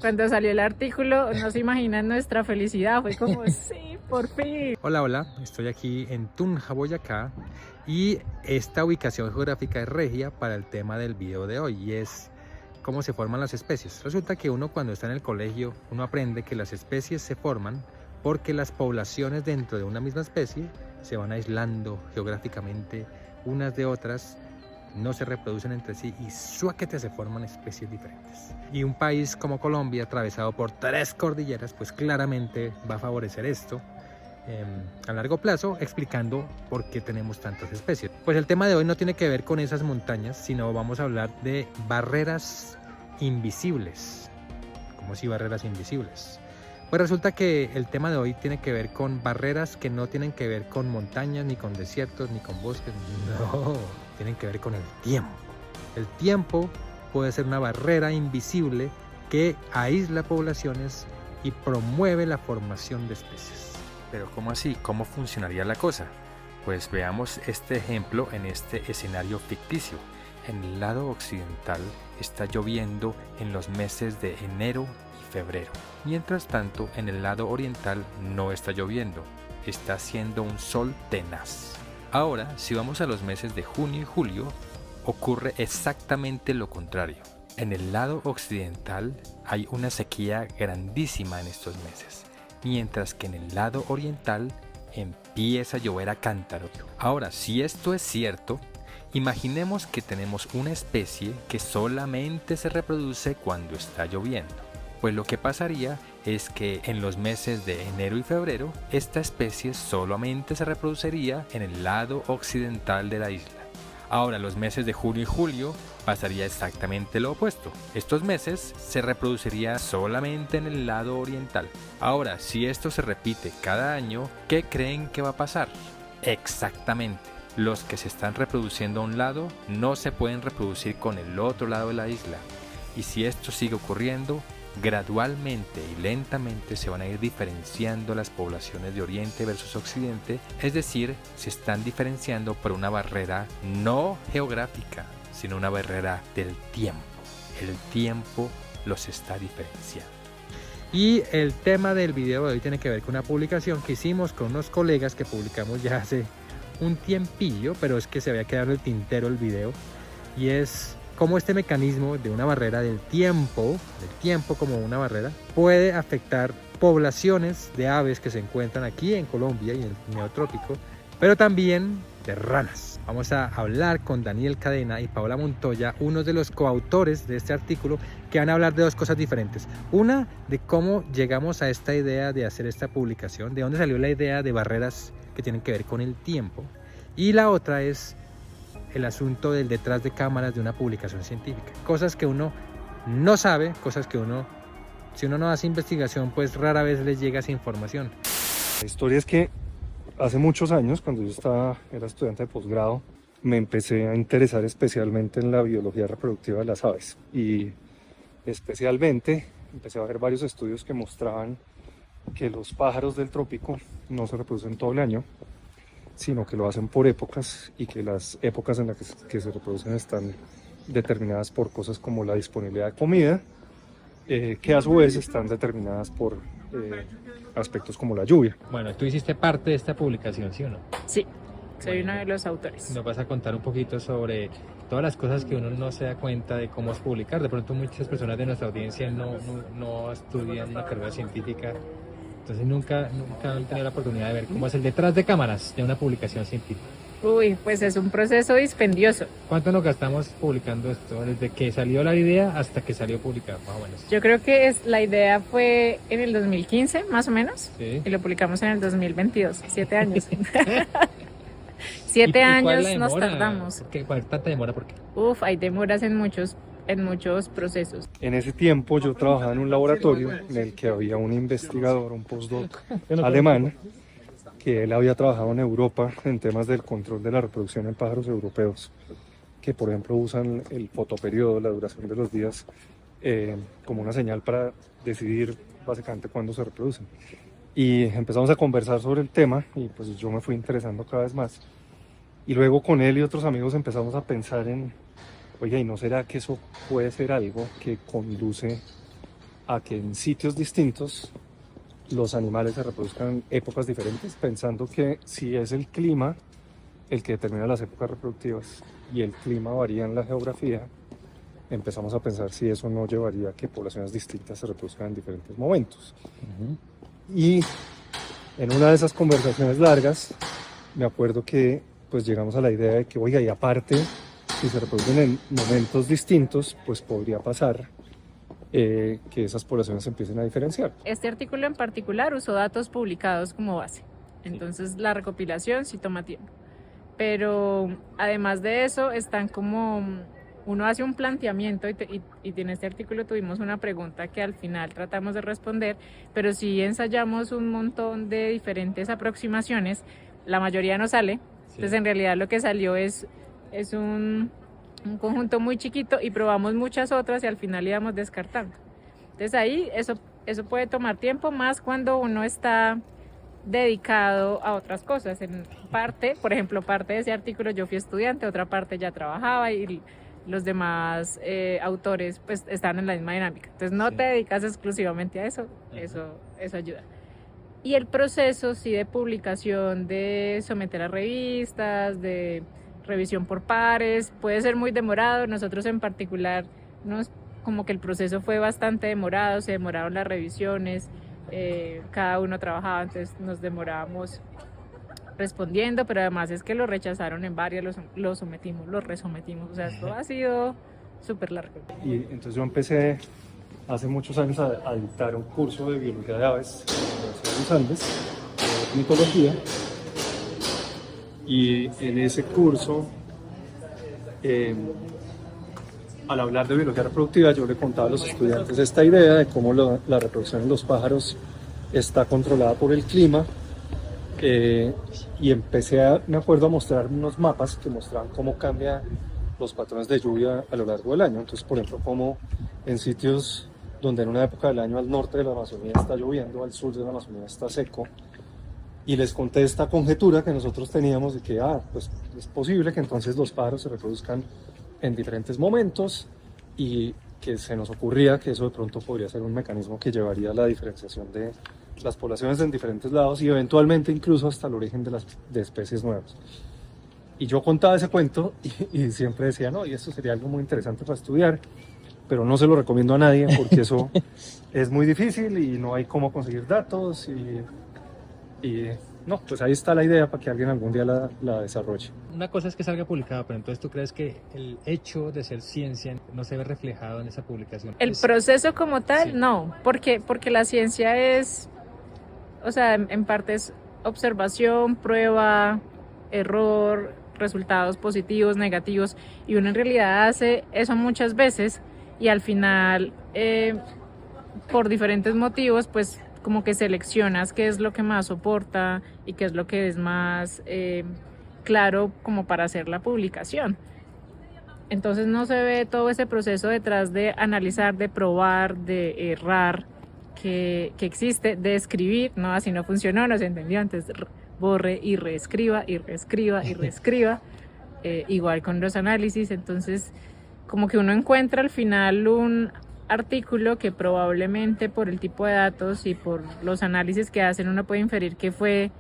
Cuando salió el artículo, no se imaginan nuestra felicidad, fue como, sí, por fin. Hola, hola, estoy aquí en Tunja, Boyacá, y esta ubicación geográfica es regia para el tema del video de hoy, y es cómo se forman las especies. Resulta que uno cuando está en el colegio, uno aprende que las especies se forman porque las poblaciones dentro de una misma especie se van aislando geográficamente unas de otras, no se reproducen entre sí y suáquete se forman especies diferentes. Y un país como Colombia, atravesado por 3 cordilleras, pues claramente va a favorecer esto a largo plazo, explicando por qué tenemos tantas especies. Pues el tema de hoy no tiene que ver con esas montañas, sino vamos a hablar de barreras invisibles. ¿Cómo si barreras invisibles? Pues resulta que el tema de hoy tiene que ver con barreras que no tienen que ver con montañas, ni con desiertos, ni con bosques. No, tienen que ver con el tiempo. El tiempo puede ser una barrera invisible que aísla poblaciones y promueve la formación de especies. Pero ¿cómo así? ¿Cómo funcionaría la cosa? Pues veamos este ejemplo en este escenario ficticio. En el lado occidental está lloviendo en los meses de enero y febrero. Mientras tanto, en el lado oriental no está lloviendo, está haciendo un sol tenaz. Ahora, si vamos a los meses de junio y julio, ocurre exactamente lo contrario. En el lado occidental hay una sequía grandísima en estos meses, mientras que en el lado oriental empieza a llover a cántaro. Ahora, si esto es cierto, imaginemos que tenemos una especie que solamente se reproduce cuando está lloviendo. Pues lo que pasaría es que en los meses de enero y febrero, esta especie solamente se reproduciría en el lado occidental de la isla. Ahora, los meses de junio y julio pasaría exactamente lo opuesto. Estos meses se reproduciría solamente en el lado oriental. Ahora, si esto se repite cada año, ¿qué creen que va a pasar? Exactamente. Los que se están reproduciendo a un lado no se pueden reproducir con el otro lado de la isla. Y si esto sigue ocurriendo, gradualmente y lentamente se van a ir diferenciando las poblaciones de Oriente versus Occidente, es decir, se están diferenciando por una barrera no geográfica, sino una barrera del tiempo. El tiempo los está diferenciando. Y el tema del video de hoy tiene que ver con una publicación que hicimos con unos colegas que publicamos ya hace un tiempillo, pero es que se había quedado en el tintero el video, y es cómo este mecanismo de una barrera del tiempo como una barrera, puede afectar poblaciones de aves que se encuentran aquí en Colombia y en el Neotrópico, pero también de ranas. Vamos a hablar con Daniel Cadena y Paola Montoya, unos de los coautores de este artículo, que van a hablar de dos cosas diferentes. Una, de cómo llegamos a esta idea de hacer esta publicación, de dónde salió la idea de barreras que tienen que ver con el tiempo. Y la otra es el asunto del detrás de cámaras de una publicación científica. Cosas que uno no sabe, cosas que uno, si uno no hace investigación, pues rara vez les llega esa información. La historia es que hace muchos años, cuando yo era estudiante de posgrado, me empecé a interesar especialmente en la biología reproductiva de las aves. Y especialmente empecé a ver varios estudios que mostraban que los pájaros del trópico no se reproducen todo el año, sino que lo hacen por épocas, y que las épocas en las que se reproducen están determinadas por cosas como la disponibilidad de comida, que a su vez están determinadas por aspectos como la lluvia. Bueno, tú hiciste parte de esta publicación, ¿sí o no? Sí, soy uno de los autores. Nos vas a contar un poquito sobre todas las cosas que uno no se da cuenta de cómo es publicar. De pronto muchas personas de nuestra audiencia no estudian una carrera científica, entonces nunca han tenido la oportunidad de ver cómo es el detrás de cámaras de una publicación científica. Uy, pues es un proceso dispendioso. ¿Cuánto nos gastamos publicando esto? Desde que salió la idea hasta que salió publicado, más o menos. Yo creo que la idea fue en el 2015, más o menos, Sí. y lo publicamos en el 2022, 7 años. 7 ¿Y cuál es años la nos demora? tardamos. ¿Cuál tanta demora? ¿Por qué? Uf, hay demoras en muchos procesos. En ese tiempo yo trabajaba en un laboratorio en el que había un investigador, un postdoc alemán, que él había trabajado en Europa en temas del control de la reproducción en pájaros europeos, que por ejemplo usan el fotoperiodo, la duración de los días, como una señal para decidir básicamente cuándo se reproducen. Y empezamos a conversar sobre el tema, y pues yo me fui interesando cada vez más. Y luego con él y otros amigos empezamos a pensar en, oiga, ¿y no será que eso puede ser algo que conduce a que en sitios distintos los animales se reproduzcan en épocas diferentes, pensando que si es el clima el que determina las épocas reproductivas y el clima varía en la geografía, empezamos a pensar si eso no llevaría a que poblaciones distintas se reproduzcan en diferentes momentos. Y en una de esas conversaciones largas, me acuerdo que pues llegamos a la idea de que, oiga, y aparte, si se reproducen en momentos distintos, pues podría pasar que esas poblaciones se empiecen a diferenciar. Este artículo en particular usó datos publicados como base, entonces la recopilación sí toma tiempo. Pero además de eso, están como, uno hace un planteamiento y en este artículo tuvimos una pregunta que al final tratamos de responder, pero sí ensayamos un montón de diferentes aproximaciones, la mayoría no sale, entonces en realidad lo que salió es un conjunto muy chiquito y probamos muchas otras y al final íbamos descartando. Entonces ahí eso puede tomar tiempo, más cuando uno está dedicado a otras cosas. En parte, por ejemplo, parte de ese artículo yo fui estudiante, otra parte ya trabajaba y los demás autores pues están en la misma dinámica. Entonces no te dedicas exclusivamente a eso, eso ayuda. Y el proceso sí de publicación, de someter a revistas, de revisión por pares, puede ser muy demorado. Nosotros en particular, como que el proceso fue bastante demorado, se demoraron las revisiones, cada uno trabajaba, entonces nos demorábamos respondiendo, pero además es que lo rechazaron en varias, lo sometimos, lo resometimos, o sea, esto ha sido súper largo. Y entonces yo empecé hace muchos años a dictar un curso de biología de aves en la Universidad de los Andes, de ornitología, y en ese curso, al hablar de biología reproductiva, yo le contaba a los estudiantes esta idea de cómo la reproducción en los pájaros está controlada por el clima, y empecé me acuerdo, a mostrar unos mapas que mostraban cómo cambian los patrones de lluvia a lo largo del año. Entonces, por ejemplo, como en sitios donde en una época del año al norte de la Amazonía está lloviendo, al sur de la Amazonía está seco, y les conté esta conjetura que nosotros teníamos de que pues es posible que entonces los pájaros se reproduzcan en diferentes momentos y que se nos ocurría que eso de pronto podría ser un mecanismo que llevaría a la diferenciación de las poblaciones en diferentes lados y eventualmente incluso hasta el origen de especies nuevas. Y yo contaba ese cuento y siempre decía, no, y esto sería algo muy interesante para estudiar, pero no se lo recomiendo a nadie porque eso es muy difícil y no hay cómo conseguir datos y no, pues ahí está la idea para que alguien algún día la desarrolle. Una cosa es que salga publicada, pero entonces ¿tú crees que el hecho de ser ciencia no se ve reflejado en esa publicación? El proceso como tal, sí. No, porque la ciencia es, o sea, en parte es observación, prueba, error, resultados positivos, negativos, y uno en realidad hace eso muchas veces y al final, por diferentes motivos, pues como que seleccionas qué es lo que más soporta y qué es lo que es más claro como para hacer la publicación. Entonces no se ve todo ese proceso detrás de analizar, de probar, de errar que existe, de escribir, no, así no funcionó, no se entendió, entonces borre y reescriba y reescriba y reescriba, igual con los análisis. Entonces como que uno encuentra al final un artículo que probablemente por el tipo de datos y por los análisis que hacen uno puede inferir que fue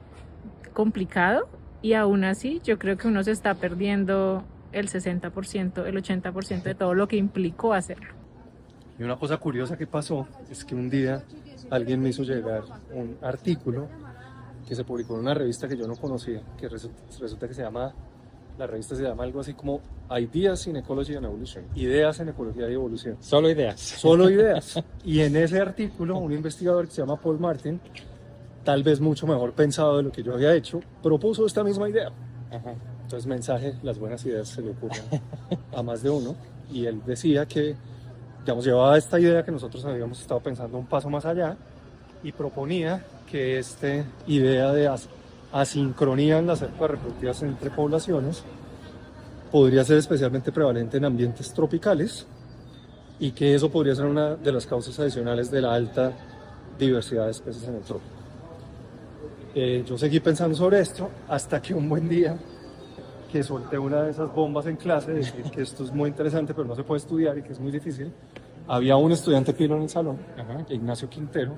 complicado, y aún así yo creo que uno se está perdiendo el 60%, el 80% de todo lo que implicó hacerlo. Y una cosa curiosa que pasó es que un día alguien me hizo llegar un artículo que se publicó en una revista que yo no conocía, que resulta que la revista se llama algo así como Ideas in Ecology and Evolution, ideas en ecología y evolución. Solo ideas. Solo ideas. Y en ese artículo, un investigador que se llama Paul Martin, tal vez mucho mejor pensado de lo que yo había hecho, propuso esta misma idea. Ajá. Entonces, mensaje, las buenas ideas se le ocurren a más de uno. Y él decía que, digamos, llevaba esta idea que nosotros habíamos estado pensando un paso más allá y proponía que esta idea de asincronía en las épocas reproductivas entre poblaciones podría ser especialmente prevalente en ambientes tropicales y que eso podría ser una de las causas adicionales de la alta diversidad de especies en el trópico. Yo seguí pensando sobre esto hasta que un buen día que solté una de esas bombas en clase, decir que esto es muy interesante pero no se puede estudiar y que es muy difícil, Había un estudiante pilo en el salón, Ajá. Ignacio Quintero,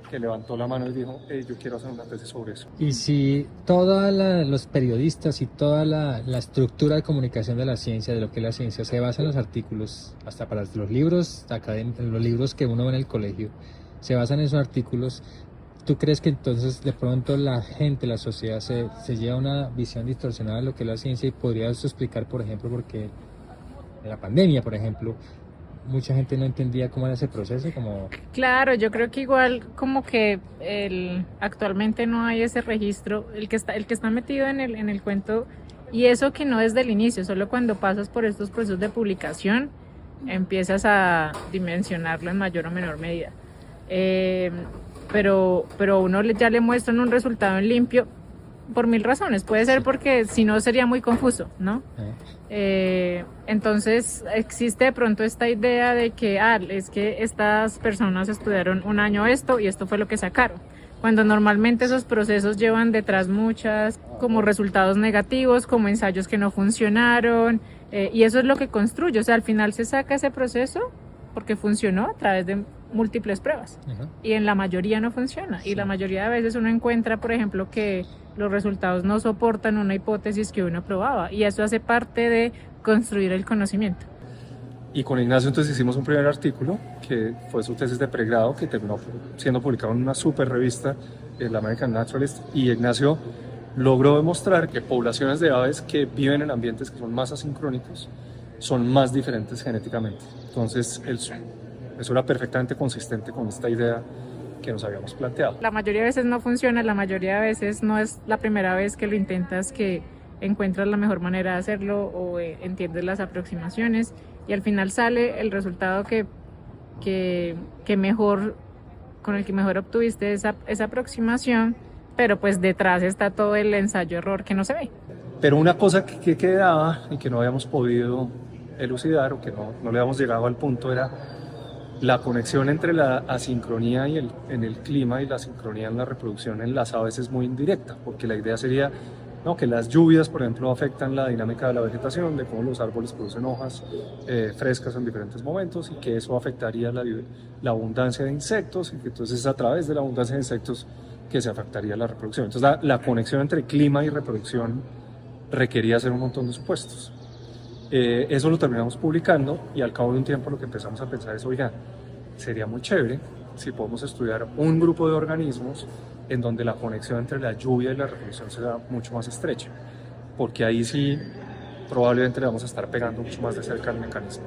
que levantó la mano y dijo, yo quiero hacer una tesis sobre eso. Y si todos los periodistas y toda la estructura de comunicación de la ciencia, de lo que es la ciencia, se basa en los artículos, hasta para los libros académicos, los libros que uno ve en el colegio, se basan en esos artículos, ¿tú crees que entonces de pronto la gente, la sociedad se lleva una visión distorsionada de lo que es la ciencia? Y podrías explicar, por ejemplo, porque en la pandemia, por ejemplo, mucha gente no entendía cómo era ese proceso, como... Claro, yo creo que igual como que actualmente no hay ese registro, el que está metido en el cuento, y eso que no desde el inicio, solo cuando pasas por estos procesos de publicación empiezas a dimensionarlo en mayor o menor medida. Pero uno ya le muestran un resultado en limpio por mil razones. Puede ser porque si no sería muy confuso, ¿no? Entonces existe de pronto esta idea de que es que estas personas estudiaron un año esto y esto fue lo que sacaron, cuando normalmente esos procesos llevan detrás muchas como resultados negativos, como ensayos que no funcionaron, y eso es lo que construye. O sea, al final se saca ese proceso porque funcionó a través de múltiples pruebas. Ajá. Y en la mayoría no funciona. Y la mayoría de veces uno encuentra, por ejemplo, que los resultados no soportan una hipótesis que uno probaba. Y eso hace parte de construir el conocimiento. Y con Ignacio entonces hicimos un primer artículo que fue su tesis de pregrado, que terminó siendo publicado en una super revista, la American Naturalist. Y Ignacio logró demostrar que poblaciones de aves que viven en ambientes que son más asincrónicos son más diferentes genéticamente. Entonces eso era perfectamente consistente con esta idea que nos habíamos planteado. La mayoría de veces no funciona, la mayoría de veces no es la primera vez que lo intentas que encuentras la mejor manera de hacerlo o entiendes las aproximaciones, y al final sale el resultado con el que mejor obtuviste esa aproximación, pero pues detrás está todo el ensayo-error que no se ve. Pero una cosa que quedaba y que no habíamos podido elucidar, o que no le habíamos llegado al punto, era la conexión entre la asincronía en el clima y la sincronía en la reproducción en las aves es muy indirecta, porque la idea sería que las lluvias, por ejemplo, afectan la dinámica de la vegetación, de cómo los árboles producen hojas frescas en diferentes momentos, y que eso afectaría la abundancia de insectos, y que entonces es a través de la abundancia de insectos que se afectaría la reproducción. Entonces la conexión entre clima y reproducción requería hacer un montón de supuestos. Eso lo terminamos publicando, y al cabo de un tiempo lo que empezamos a pensar es, oiga, sería muy chévere si podemos estudiar un grupo de organismos en donde la conexión entre la lluvia y la reproducción será mucho más estrecha, porque ahí sí probablemente le vamos a estar pegando mucho más de cerca al mecanismo.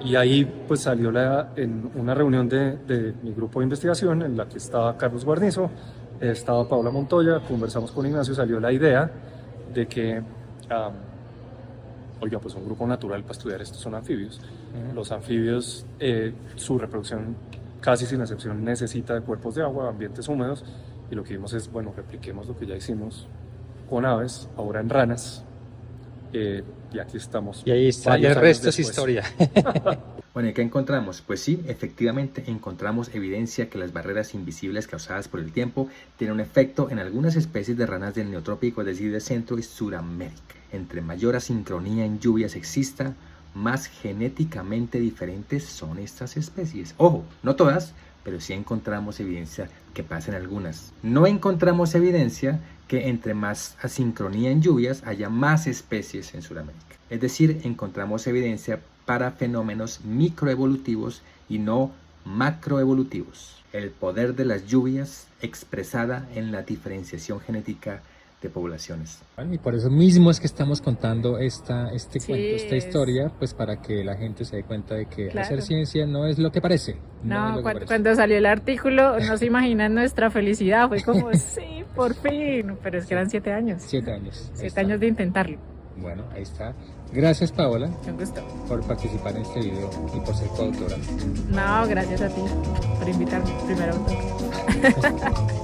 Y ahí pues salió en una reunión de mi grupo de investigación, en la que estaba Carlos Guarnizo, estaba Paula Montoya, conversamos con Ignacio, salió la idea de que oiga, pues un grupo natural para estudiar estos son anfibios. Los anfibios, su reproducción casi sin excepción necesita de cuerpos de agua, ambientes húmedos, y lo que vimos es, bueno, repliquemos lo que ya hicimos con aves, ahora en ranas, y aquí estamos. Y ahí está, y el resto es historia. Bueno, ¿y qué encontramos? Pues sí, efectivamente encontramos evidencia que las barreras invisibles causadas por el tiempo tienen un efecto en algunas especies de ranas del Neotrópico, es decir, de Centro y Suramérica. Entre mayor asincronía en lluvias exista, más genéticamente diferentes son estas especies. Ojo, no todas, pero sí encontramos evidencia que pasa en algunas. No encontramos evidencia que entre más asincronía en lluvias haya más especies en Sudamérica. Es decir, encontramos evidencia para fenómenos microevolutivos y no macroevolutivos. El poder de las lluvias expresada en la diferenciación genética de poblaciones. Y por eso mismo es que estamos contando este cuento, esta es... historia, pues para que la gente se dé cuenta de que Claro. hacer ciencia no es lo que parece. No, es lo que parece. cuando salió el artículo, no se imaginan nuestra felicidad, fue como, sí, por fin, pero es que eran 7 años. 7 años. Ahí 7 está. años de intentarlo. Bueno, ahí está. Gracias, Paola, Un gusto. por participar en este video y por ser coautora. No, gracias a ti por invitarme, primero autor.